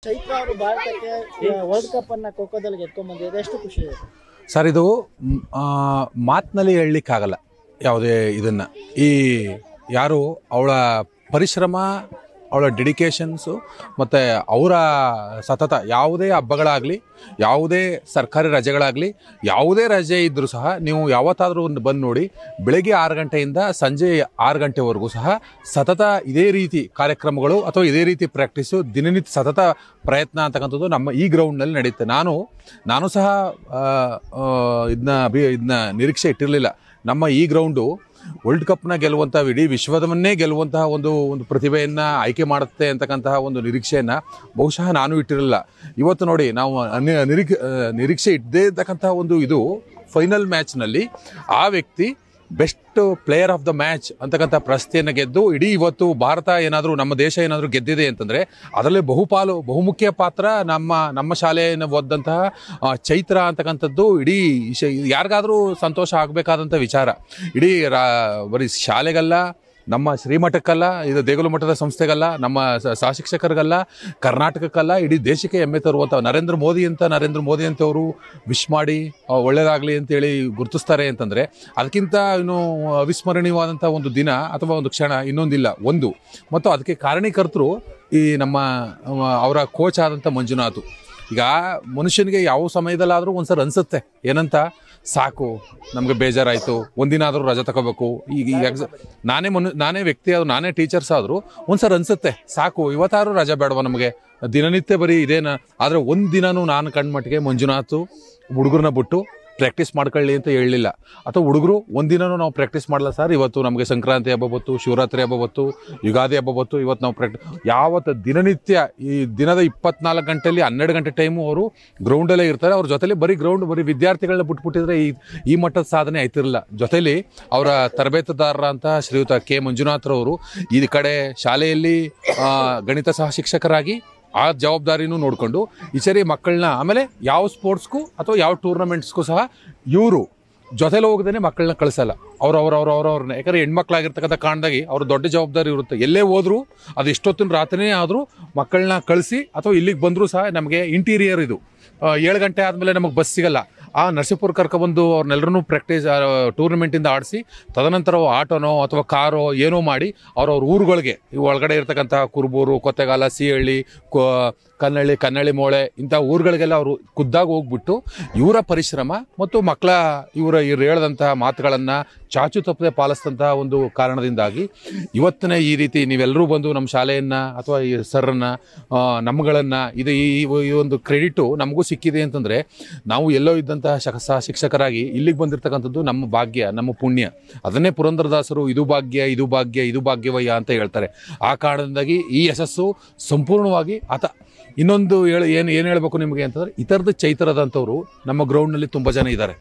ಚೈತ್ರ ಅವರು ಭಾರತಕ್ಕೆ world cup ಅನ್ನ ಖೋಖೋದಲ್ಲಿ ಗೆದ್ಕೊಂಡ್ ಬಂದಿದೆ. ಎಷ್ಟು ಖುಷಿ ಇದೆ ಸರ್. ಇದು ಮಾತಿನಲ್ಲಿ ಹೇಳಲಿಕ್ಕಾಗಲ್ಲ ಯಾವುದೇ ಇದನ್ನು. ಈ ಯಾರು ಅವಳ ಪರಿಶ್ರಮ, ಅವಳ ಡೆಡಿಕೇಶನ್ಸು ಮತ್ತು ಅವರ ಸತತ, ಯಾವುದೇ ಹಬ್ಬಗಳಾಗಲಿ, ಯಾವುದೇ ಸರ್ಕಾರಿ ರಜೆಗಳಾಗಲಿ, ಯಾವುದೇ ರಜೆ ಇದ್ದರೂ ಸಹ ನೀವು ಯಾವತ್ತಾದರೂ ಬಂದು ನೋಡಿ, ಬೆಳಗ್ಗೆ 6 ಗಂಟೆಯಿಂದ ಸಂಜೆ 6 ಗಂಟೆವರೆಗೂ ಸಹ ಸತತ ಇದೇ ರೀತಿ ಕಾರ್ಯಕ್ರಮಗಳು ಅಥವಾ ಇದೇ ರೀತಿ ಪ್ರಾಕ್ಟೀಸು, ದಿನನಿತ್ಯ ಸತತ ಪ್ರಯತ್ನ ಅಂತಕ್ಕಂಥದ್ದು ನಮ್ಮ ಈ ಗ್ರೌಂಡ್ನಲ್ಲಿ ನಡೆಯುತ್ತೆ. ನಾನು ಸಹ ಇದನ್ನ ನಿರೀಕ್ಷೆ ಇಟ್ಟಿರಲಿಲ್ಲ. ನಮ್ಮ ಈ ಗ್ರೌಂಡು ವರ್ಲ್ಡ್ ಕಪ್ನ ಗೆಲ್ಲುವಂತಹ, ಇಡೀ ವಿಶ್ವದವನ್ನೇ ಗೆಲ್ಲುವಂತಹ ಒಂದು ಪ್ರತಿಭೆಯನ್ನು ಆಯ್ಕೆ ಮಾಡುತ್ತೆ ಅಂತಕ್ಕಂತಹ ಒಂದು ನಿರೀಕ್ಷೆಯನ್ನು ಬಹುಶಃ ನಾನು ಇಟ್ಟಿರಲಿಲ್ಲ. ಇವತ್ತು ನೋಡಿ, ನಾವು ನಿರೀಕ್ಷೆ ಇಟ್ಟದೇ ಇರ್ತಕ್ಕಂತಹ ಇದು ಫೈನಲ್ ಮ್ಯಾಚ್ನಲ್ಲಿ ಆ ವ್ಯಕ್ತಿ best player of the match ಅಂತಕ್ಕಂಥ ಪ್ರಶಸ್ತಿಯನ್ನು ಗೆದ್ದು, ಇಡೀ ಇವತ್ತು ಭಾರತ ಏನಾದರೂ, ನಮ್ಮ ದೇಶ ಏನಾದರೂ ಗೆದ್ದಿದೆ ಅಂತಂದರೆ ಅದರಲ್ಲಿ ಬಹುಮುಖ್ಯ ಪಾತ್ರ ನಮ್ಮ ಶಾಲೆಯನ್ನು ಓದಂತಹ ಚೈತ್ರ ಅಂತಕ್ಕಂಥದ್ದು. ಇಡೀ ಯಾರಿಗಾದರೂ ಸಂತೋಷ ಆಗಬೇಕಾದಂಥ ವಿಚಾರ. ಇಡೀ ಬರೀ ಶಾಲೆಗಲ್ಲ, ನಮ್ಮ ಶ್ರೀಮಠಕ್ಕಲ್ಲ, ಇದು ದೇಗುಲ ಮಠದ ಸಂಸ್ಥೆಗಲ್ಲ, ನಮ್ಮ ಸಹಶಿಕ್ಷಕರಿಗಲ್ಲ, ಕರ್ನಾಟಕಕ್ಕಲ್ಲ, ಇಡೀ ದೇಶಕ್ಕೆ ಹೆಮ್ಮೆ ತರುವಂಥ ನರೇಂದ್ರ ಮೋದಿ ಅಂತವರು ವಿಶ್ ಮಾಡಿ ಒಳ್ಳೆಯದಾಗಲಿ ಅಂತೇಳಿ ಗುರುತಿಸ್ತಾರೆ ಅಂತಂದರೆ ಅದಕ್ಕಿಂತ ಇನ್ನೂ ಅವಿಸ್ಮರಣೀಯವಾದಂಥ ಒಂದು ದಿನ ಅಥವಾ ಒಂದು ಕ್ಷಣ ಇನ್ನೊಂದಿಲ್ಲ. ಮತ್ತು ಅದಕ್ಕೆ ಕಾರಣೀಕರ್ತರು ಈ ಅವರ ಕೋಚ್ ಆದಂಥ ಮಂಜುನಾಥ್. ಈಗ ಮನುಷ್ಯನಿಗೆ ಯಾವ ಸಮಯದಲ್ಲಾದರೂ ಒಂದ್ಸರಿ ಅನಿಸುತ್ತೆ, ಏನಂತ, ಸಾಕು ನಮಗೆ ಬೇಜಾರಾಯಿತು, ಒಂದಿನ ಆದರೂ ರಜೆ ತಗೋಬೇಕು. ಈಗ ನಾನೇ ವ್ಯಕ್ತಿ ಆದರೂ, ನಾನೇ ಟೀಚರ್ಸ್ ಆದರೂ ಒಂದ್ಸರಿ ಅನಿಸುತ್ತೆ, ಸಾಕು ಇವತ್ತಾದ್ರೂ ರಜೆ ಬೇಡವ ನಮಗೆ, ದಿನನಿತ್ಯ ಬರೀ ಇದೇನ. ಆದರೆ ಒಂದು ದಿನವೂ ನಾನು ಕಣ್ಮಟ್ಟಿಗೆ ಮಂಜುನಾಥ್ ಹುಡುಗರನ್ನ ಬಿಟ್ಟು ಪ್ರಾಕ್ಟೀಸ್ ಮಾಡ್ಕೊಳ್ಳಿ ಅಂತ ಹೇಳಲಿಲ್ಲ. ಅಥವಾ ಹುಡುಗರು ಒಂದಿನೂ ನಾವು ಪ್ರಾಕ್ಟೀಸ್ ಮಾಡಲ್ಲ ಸರ್, ಇವತ್ತು ನಮಗೆ ಸಂಕ್ರಾಂತಿ ಹಬ್ಬ ಬತ್ತು, ಶಿವರಾತ್ರಿ ಹಬ್ಬ ಬತ್ತು, ಯುಗಾದಿ ಹಬ್ಬ ಬತ್ತು, ಇವತ್ತು ನಾವು ಯಾವತ್ತು ದಿನನಿತ್ಯ ಈ ದಿನದ 24 ಗಂಟೆಯಲ್ಲಿ 12 ಗಂಟೆ ಟೈಮು ಅವರು ಗ್ರೌಂಡಲ್ಲೇ ಇರ್ತಾರೆ. ಅವ್ರ ಜೊತೆಲಿ ಬರೀ ವಿದ್ಯಾರ್ಥಿಗಳನ್ನ ಬಿಟ್ಬಿಟ್ಟಿದ್ರೆ ಈ ಮಟ್ಟದ ಸಾಧನೆ ಆಯ್ತಿರಲಿಲ್ಲ. ಜೊತೆಲಿ ಅವರ ತರಬೇತುದಾರರ ಅಂತ ಶ್ರೀಯುತ ಕೆ ಮಂಜುನಾಥ್ರವರು ಈ ಕಡೆ ಶಾಲೆಯಲ್ಲಿ ಗಣಿತ ಸಹ ಶಿಕ್ಷಕರಾಗಿ ಆ ಜವಾಬ್ದಾರಿನೂ ನೋಡಿಕೊಂಡು ಈಚರಿ ಮಕ್ಕಳನ್ನ, ಆಮೇಲೆ ಯಾವ ಸ್ಪೋರ್ಟ್ಸ್ಗೂ ಅಥವಾ ಯಾವ ಟೂರ್ನಮೆಂಟ್ಸ್ಗೂ ಸಹ ಇವರು ಜೊತೆಲಿ ಹೋಗದೇ ಮಕ್ಕಳನ್ನ ಕಳಿಸಲ್ಲ. ಅವ್ರನ್ನ, ಯಾಕಂದರೆ ಹೆಣ್ಮಕ್ಳಾಗಿರ್ತಕ್ಕಂಥ ಕಾರಣದಾಗಿ ಅವ್ರ ದೊಡ್ಡ ಜವಾಬ್ದಾರಿ ಇರುತ್ತೆ. ಎಲ್ಲೇ ಹೋದ್ರು, ಅದು ಎಷ್ಟೊತ್ತಿನ ರಾತ್ರಿನೇ ಆದರೂ ಮಕ್ಕಳನ್ನ ಕಳಿಸಿ, ಅಥವಾ ಇಲ್ಲಿಗೆ ಬಂದರೂ ಸಹ ನಮಗೆ ಇಂಟೀರಿಯರ್ ಇದು 7 ಗಂಟೆ ಆದಮೇಲೆ ನಮಗೆ ಬಸ್ ಸಿಗಲ್ಲ. ಆ ನರಸೀಪುರ ಕರ್ಕೊಬಂದು ಅವ್ರನ್ನೆಲ್ಲರೂ ಪ್ರಾಕ್ಟೀಸ್ ಟೂರ್ನಮೆಂಟಿಂದ ಆಡಿಸಿ, ತದನಂತರ ಆಟೋನೋ ಅಥವಾ ಕಾರೋ ಏನೋ ಮಾಡಿ ಅವ್ರ ಊರುಗಳಿಗೆ, ಒಳಗಡೆ ಇರ್ತಕ್ಕಂಥ ಕುರುಬೂರು, ಕೊತ್ತೆಗಾಲ, ಸಿಹಳ್ಳಿ, ಕನ್ನಳ್ಳಿ ಮೋಳೆ ಇಂಥ ಊರುಗಳಿಗೆಲ್ಲ ಅವರು ಖುದ್ದಾಗಿ ಹೋಗ್ಬಿಟ್ಟು ಇವರ ಪರಿಶ್ರಮ ಮತ್ತು ಇವರು ಹೇಳ್ದಂತಹ ಮಾತುಗಳನ್ನು ಚಾಚು ತಪ್ಪದೆ ಪಾಲಿಸಿದಂತಹ ಒಂದು ಕಾರಣದಿಂದಾಗಿ ಇವತ್ತಿನ ಈ ರೀತಿ ನೀವೆಲ್ಲರೂ ಬಂದು ನಮ್ಮ ಶಾಲೆಯನ್ನು ಅಥವಾ ಈ ಸರ್ರನ್ನು, ನಮ್ಮಗಳನ್ನು, ಈ ಒಂದು ಕ್ರೆಡಿಟು ನಮಗೂ ಸಿಕ್ಕಿದೆ ಅಂತಂದರೆ, ನಾವು ಎಲ್ಲೋ ಇದ್ದಂತಹ ಶಿಕ್ಷಕರಾಗಿ ಇಲ್ಲಿಗೆ ಬಂದಿರತಕ್ಕಂಥದ್ದು ನಮ್ಮ ಭಾಗ್ಯ, ನಮ್ಮ ಪುಣ್ಯ. ಅದನ್ನೇ ಪುರಂದರದಾಸರು ಇದು ಭಾಗ್ಯವಯ್ಯ ಅಂತ ಹೇಳ್ತಾರೆ. ಆ ಕಾರಣದಿಂದಾಗಿ ಈ ಯಶಸ್ಸು ಸಂಪೂರ್ಣವಾಗಿ ಇನ್ನೊಂದು ಏನು ಹೇಳಬೇಕು ನಿಮಗೆ ಅಂತಂದರೆ, ಈ ಚೈತ್ರದಂಥವ್ರು ನಮ್ಮ ಗ್ರೌಂಡ್ನಲ್ಲಿ ತುಂಬ ಜನ ಇದ್ದಾರೆ.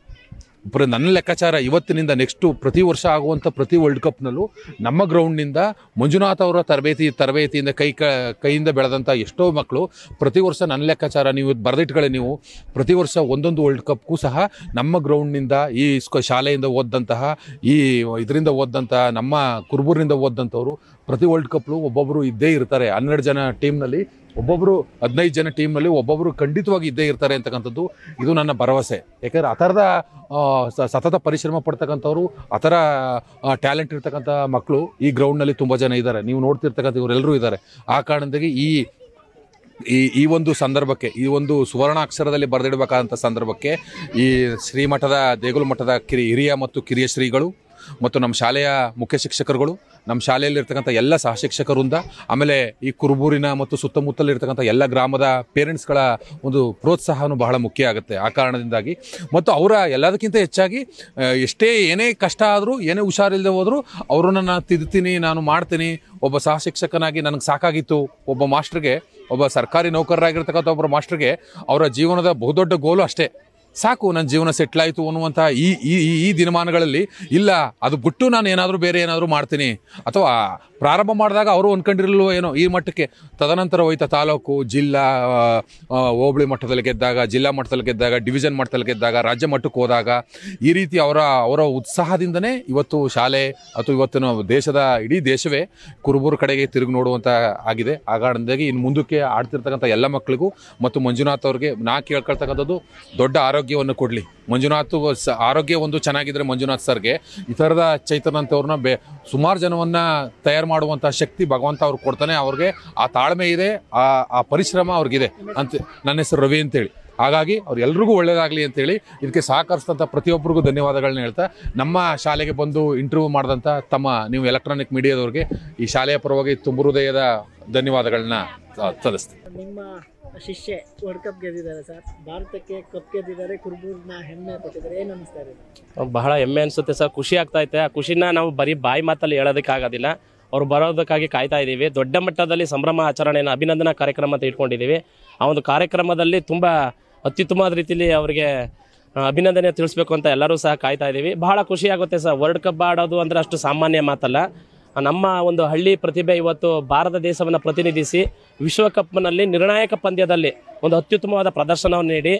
ನನ್ನ ಲೆಕ್ಕಾಚಾರ ಇವತ್ತಿನಿಂದ ನೆಕ್ಸ್ಟು ಪ್ರತಿ ವರ್ಷ ಆಗುವಂಥ ಪ್ರತಿ ವರ್ಲ್ಡ್ ಕಪ್ನಲ್ಲೂ ನಮ್ಮ ಗ್ರೌಂಡ್ನಿಂದ ಮಂಜುನಾಥ್ ಅವರ ತರಬೇತಿಯಿಂದ ಕೈಯಿಂದ ಬೆಳೆದಂಥ ಎಷ್ಟೋ ಮಕ್ಕಳು ಪ್ರತಿ ವರ್ಷ, ನನ್ನ ಲೆಕ್ಕಾಚಾರ ನೀವು ಬರೆದಿಟ್ಕೊಳ್ಳಿ, ನೀವು ಪ್ರತಿ ವರ್ಷ ಒಂದೊಂದು ವರ್ಲ್ಡ್ ಕಪ್ಗೂ ಸಹ ನಮ್ಮ ಗ್ರೌಂಡ್ನಿಂದ, ಈ ಶಾಲೆಯಿಂದ ಓದಂತಹ, ಇದರಿಂದ ಓದಂತಹ, ನಮ್ಮ ಕುರುಬೂರಿನಿಂದ ಓದಂಥವ್ರು ಪ್ರತಿ ವರ್ಲ್ಡ್ ಕಪ್ಲು ಒಬ್ಬೊಬ್ಬರು ಇದ್ದೇ ಇರ್ತಾರೆ. 12 ಜನ ಟೀಮ್ನಲ್ಲಿ ಒಬ್ಬೊಬ್ಬರು, 15 ಜನ ಟೀಮ್ನಲ್ಲಿ ಒಬ್ಬೊಬ್ಬರು ಖಂಡಿತವಾಗಿ ಇದ್ದೇ ಇರ್ತಾರೆ ಅಂತಕ್ಕಂಥದ್ದು ಇದು ನನ್ನ ಭರವಸೆ. ಯಾಕಂದರೆ ಆ ಥರದ ಸತತ ಪರಿಶ್ರಮ ಪಡ್ತಕ್ಕಂಥವ್ರು, ಆ ಥರ ಟ್ಯಾಲೆಂಟ್ ಇರ್ತಕ್ಕಂಥ ಮಕ್ಕಳು ಈ ಗ್ರೌಂಡ್ನಲ್ಲಿ ತುಂಬ ಜನ ಇದ್ದಾರೆ. ನೀವು ನೋಡ್ತಿರ್ತಕ್ಕಂಥ ಇವರೆಲ್ಲರೂ ಇದ್ದಾರೆ. ಆ ಕಾರಣದಾಗಿ ಈ ಒಂದು ಸಂದರ್ಭಕ್ಕೆ, ಈ ಒಂದು ಸುವರ್ಣಾಕ್ಷರದಲ್ಲಿ ಬರೆದಿಡಬೇಕಾದಂಥ ಸಂದರ್ಭಕ್ಕೆ ಈ ಶ್ರೀಮಠದ, ದೇಗುಲ ಮಠದ ಹಿರಿಯ ಮತ್ತು ಕಿರಿಯ ಶ್ರೀಗಳು ಮತ್ತು ನಮ್ಮ ಶಾಲೆಯ ಮುಖ್ಯ ಶಿಕ್ಷಕರುಗಳು, ನಮ್ಮ ಶಾಲೆಯಲ್ಲಿರ್ತಕ್ಕಂಥ ಎಲ್ಲ ಸಹಶಿಕ್ಷಕರಿಂದ, ಆಮೇಲೆ ಈ ಕುರುಬೂರಿನ ಮತ್ತು ಸುತ್ತಮುತ್ತಲಿರ್ತಕ್ಕಂಥ ಎಲ್ಲ ಗ್ರಾಮದ ಪೇರೆಂಟ್ಸ್ಗಳ ಒಂದು ಪ್ರೋತ್ಸಾಹನೂ ಬಹಳ ಮುಖ್ಯ ಆಗುತ್ತೆ. ಆ ಕಾರಣದಿಂದಾಗಿ ಮತ್ತು ಅವರ ಎಲ್ಲದಕ್ಕಿಂತ ಹೆಚ್ಚಾಗಿ ಏನೇ ಕಷ್ಟ ಆದರೂ, ಏನೇ ಹುಷಾರಿಲ್ಲದೆ ಹೋದರೂ ಅವರನ್ನು ನಾನು ತಿದ್ದುತ್ತೀನಿ, ನಾನು ಮಾಡ್ತೀನಿ. ಒಬ್ಬ ಸಹಶಿಕ್ಷಕನಾಗಿ ನನಗೆ ಸಾಕಾಗಿತ್ತು. ಒಬ್ಬ ಮಾಸ್ಟ್ರಿಗೆ, ಒಬ್ಬ ಸರ್ಕಾರಿ ನೌಕರರಾಗಿರ್ತಕ್ಕಂಥ ಒಬ್ಬರ ಮಾಸ್ಟ್ರಿಗೆ ಅವರ ಜೀವನದ ಬಹುದೊಡ್ಡ ಗೋಲು ಅಷ್ಟೇ, ಸಾಕು, ನನ್ನ ಜೀವನ ಸೆಟ್ಲ್ ಆಯಿತು ಅನ್ನುವಂಥ ಈ ಈ ಈ ದಿನಮಾನಗಳಲ್ಲಿ ಇಲ್ಲ, ಅದು ಬಿಟ್ಟು ನಾನು ಏನಾದರೂ ಬೇರೆ ಏನಾದರೂ ಮಾಡ್ತೀನಿ, ಅಥವಾ ಪ್ರಾರಂಭ ಮಾಡಿದಾಗ ಅವರು ಅಂದ್ಕೊಂಡಿರಲ್ವೋ ಏನೋ ಈ ಮಟ್ಟಕ್ಕೆ, ತದನಂತರ ಹೋಯ್ತಾ ತಾಲೂಕು, ಜಿಲ್ಲಾ, ಹೋಬಳಿ ಮಟ್ಟದಲ್ಲಿ ಗೆದ್ದಾಗ, ಜಿಲ್ಲಾ ಮಟ್ಟದಲ್ಲಿ ಗೆದ್ದಾಗ, ಡಿವಿಷನ್ ಮಟ್ಟದಲ್ಲಿ ಗೆದ್ದಾಗ, ರಾಜ್ಯ ಮಟ್ಟಕ್ಕೆ ಹೋದಾಗ, ಈ ರೀತಿ ಅವರ ಉತ್ಸಾಹದಿಂದನೇ ಇವತ್ತು ಶಾಲೆ ಅಥವಾ ಇವತ್ತಿನ ದೇಶದ ಇಡೀ ದೇಶವೇ ಕುರುಬೂರು ಕಡೆಗೆ ತಿರುಗಿ ನೋಡುವಂಥ ಆಗಿದೆ. ಆ ಕಾರಣದಾಗಿ ಇನ್ನು ಮುಂದಕ್ಕೆ ಆಡ್ತಿರ್ತಕ್ಕಂಥ ಎಲ್ಲ ಮಕ್ಕಳಿಗೂ ಮತ್ತು ಮಂಜುನಾಥ್ ಅವ್ರಿಗೆ ನಾ ಕೇಳ್ಕೊಳ್ತಕ್ಕಂಥದ್ದು, ದೊಡ್ಡ ಆರೋಗ್ಯವನ್ನು ಕೊಡಲಿ. ಮಂಜುನಾಥ್ ಆರೋಗ್ಯ ಒಂದು ಚೆನ್ನಾಗಿದ್ರೆ ಮಂಜುನಾಥ್ ಸರ್ಗೆ ಈ ಥರದ ಚೈತನ್ಯ ಅಂತವ್ರನ್ನ ಸುಮಾರು ಜನವನ್ನು ತಯಾರು ಮಾಡುವಂಥ ಶಕ್ತಿ ಭಗವಂತ ಅವ್ರಿಗೆ ಕೊಡ್ತಾನೆ. ಅವ್ರಿಗೆ ಆ ತಾಳ್ಮೆ ಇದೆ, ಆ ಪರಿಶ್ರಮ ಅವ್ರಿಗಿದೆ ಅಂತ. ನನ್ನ ಹೆಸರು ರವಿ ಅಂತೇಳಿ. ಹಾಗಾಗಿ ಅವ್ರೆಲ್ರಿಗೂ ಒಳ್ಳೇದಾಗಲಿ ಅಂತೇಳಿ ಇದಕ್ಕೆ ಸಹಕರಿಸಿದಂಥ ಪ್ರತಿಯೊಬ್ಬರಿಗೂ ಧನ್ಯವಾದಗಳನ್ನ ಹೇಳ್ತಾ, ನಮ್ಮ ಶಾಲೆಗೆ ಬಂದು ಇಂಟರ್ವ್ಯೂ ಮಾಡಿದಂಥ ನೀವು ಎಲೆಕ್ಟ್ರಾನಿಕ್ ಮೀಡಿಯಾದವ್ರಿಗೆ ಈ ಶಾಲೆಯ ಪರವಾಗಿ ತುಂಬ ಹೃದಯದ ಧನ್ಯವಾದಗಳನ್ನ ಸಲ್ಲಿಸ್ತೀನಿ. ನಿಮ್ಮ ಶಿಷ್ಯೆ ವರ್ಲ್ಡ್ ಕಪ್ ಗೆದ್ದಿದ್ದಾರೆ ಸರ್, ಭಾರತಕ್ಕೆ ಕಪ್ ಗೆದ್ದಿದ್ದಾರೆ, ಕುರುಬೂರ್ನ ಹೆಮ್ಮೆ ಪಟ್ಟಿದ್ದಾರೆ, ಏನು ಅನಿಸ್ತಾ ಇದೆ? ಬಹಳ ಹೆಮ್ಮೆ ಅನಿಸುತ್ತೆ ಸರ್, ಖುಷಿ ಆಗ್ತಾ ಐತೆ. ಆ ಖುಷಿನ ನಾವು ಬರೀ ಬಾಯಿ ಮಾತಲ್ಲಿ ಹೇಳೋದಕ್ಕಾಗೋದಿಲ್ಲ, ಅವ್ರು ಬರೋದಕ್ಕಾಗಿ ಕಾಯ್ತಾ ಇದ್ದೀವಿ. ದೊಡ್ಡ ಮಟ್ಟದಲ್ಲಿ ಸಂಭ್ರಮ ಆಚರಣೆಯನ್ನು ಅಭಿನಂದನಾ ಕಾರ್ಯಕ್ರಮ ಅಂತ ಇಟ್ಕೊಂಡಿದ್ದೀವಿ. ಆ ಒಂದು ಕಾರ್ಯಕ್ರಮದಲ್ಲಿ ತುಂಬ ಅತ್ಯುತ್ತಮವಾದ ರೀತಿಯಲ್ಲಿ ಅವರಿಗೆ ಅಭಿನಂದನೆ ತಿಳಿಸ್ಬೇಕು ಅಂತ ಎಲ್ಲರೂ ಸಹ ಕಾಯ್ತಾ ಇದ್ದೀವಿ. ಬಹಳ ಖುಷಿ ಆಗುತ್ತೆ ಸರ್. ವರ್ಲ್ಡ್ ಕಪ್ ಆಡೋದು ಅಂದರೆ ಅಷ್ಟು ಸಾಮಾನ್ಯ ಮಾತಲ್ಲ. ನಮ್ಮ ಒಂದು ಹಳ್ಳಿ ಪ್ರತಿಭೆ ಇವತ್ತು ಭಾರತ ದೇಶವನ್ನು ಪ್ರತಿನಿಧಿಸಿ ವಿಶ್ವಕಪ್ನಲ್ಲಿ ನಿರ್ಣಾಯಕ ಪಂದ್ಯದಲ್ಲಿ ಒಂದು ಅತ್ಯುತ್ತಮವಾದ ಪ್ರದರ್ಶನವನ್ನು ನೀಡಿ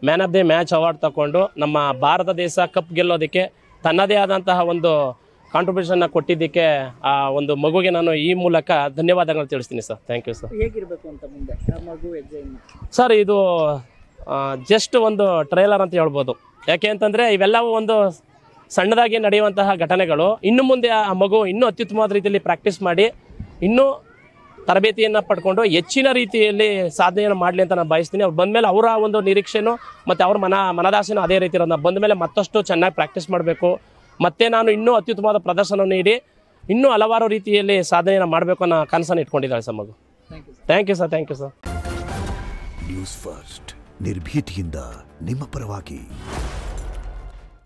man of the match award ತಗೊಂಡು ನಮ್ಮ ಭಾರತ ದೇಶ ಕಪ್ ಗೆಲ್ಲೋದಕ್ಕೆ ತನ್ನದೇ ಆದಂತಹ ಒಂದು ಕಾಂಟ್ರಿಬ್ಯೂಷನ್ನ ಕೊಟ್ಟಿದ್ದಕ್ಕೆ ಆ ಒಂದು ಮಗುಗೆ ನಾನು ಈ ಮೂಲಕ ಧನ್ಯವಾದಗಳು ತಿಳಿಸ್ತೀನಿ ಸರ್. Thank you sir. ಹೇಗಿರಬೇಕು ಅಂತ ಮುಂದೆ ಮಗು ಎಕ್ಸಾಮ್ ಸರ್, ಇದು ಜಸ್ಟ್ ಒಂದು ಟ್ರೈಲರ್ ಅಂತ ಹೇಳ್ಬೋದು. ಯಾಕೆ ಅಂತಂದರೆ ಇವೆಲ್ಲವೂ ಒಂದು ಸಣ್ಣದಾಗಿ ನಡೆಯುವಂತಹ ಘಟನೆಗಳು. ಇನ್ನು ಮುಂದೆ ಆ ಮಗು ಇನ್ನೂ ಅತ್ಯುತ್ತಮವಾದ ರೀತಿಯಲ್ಲಿ ಪ್ರಾಕ್ಟೀಸ್ ಮಾಡಿ ಇನ್ನೂ ತರಬೇತಿಯನ್ನು ಪಡ್ಕೊಂಡು ಹೆಚ್ಚಿನ ರೀತಿಯಲ್ಲಿ ಸಾಧನೆಯನ್ನು ಮಾಡಲಿ ಅಂತ ನಾನು ಬಯಸ್ತೀನಿ. ಅವ್ರು ಬಂದಮೇಲೆ ಅವರ ಒಂದು ನಿರೀಕ್ಷೆನೂ ಮತ್ತು ಅವ್ರ ಮನದಾಸೆನೂ ಅದೇ ರೀತಿ ಇರೋದು. ಬಂದಮೇಲೆ ಮತ್ತಷ್ಟು ಚೆನ್ನಾಗಿ ಪ್ರಾಕ್ಟೀಸ್ ಮಾಡಬೇಕು, ಮತ್ತು ನಾನು ಇನ್ನೂ ಅತ್ಯುತ್ತಮವಾದ ಪ್ರದರ್ಶನ ನೀಡಿ ಇನ್ನೂ ಹಲವಾರು ರೀತಿಯಲ್ಲಿ ಸಾಧನೆಯನ್ನು ಮಾಡಬೇಕು ಅನ್ನೋ ಕನಸನ್ನು ಇಟ್ಕೊಂಡಿದ್ದಾಳೆ ಸರ್ ಮಗು. Thank you sir. Thank you sir. News first ನಿರ್ಭೀತಿಯಿಂದ ನಿಮ್ಮ ಪರವಾಗಿ.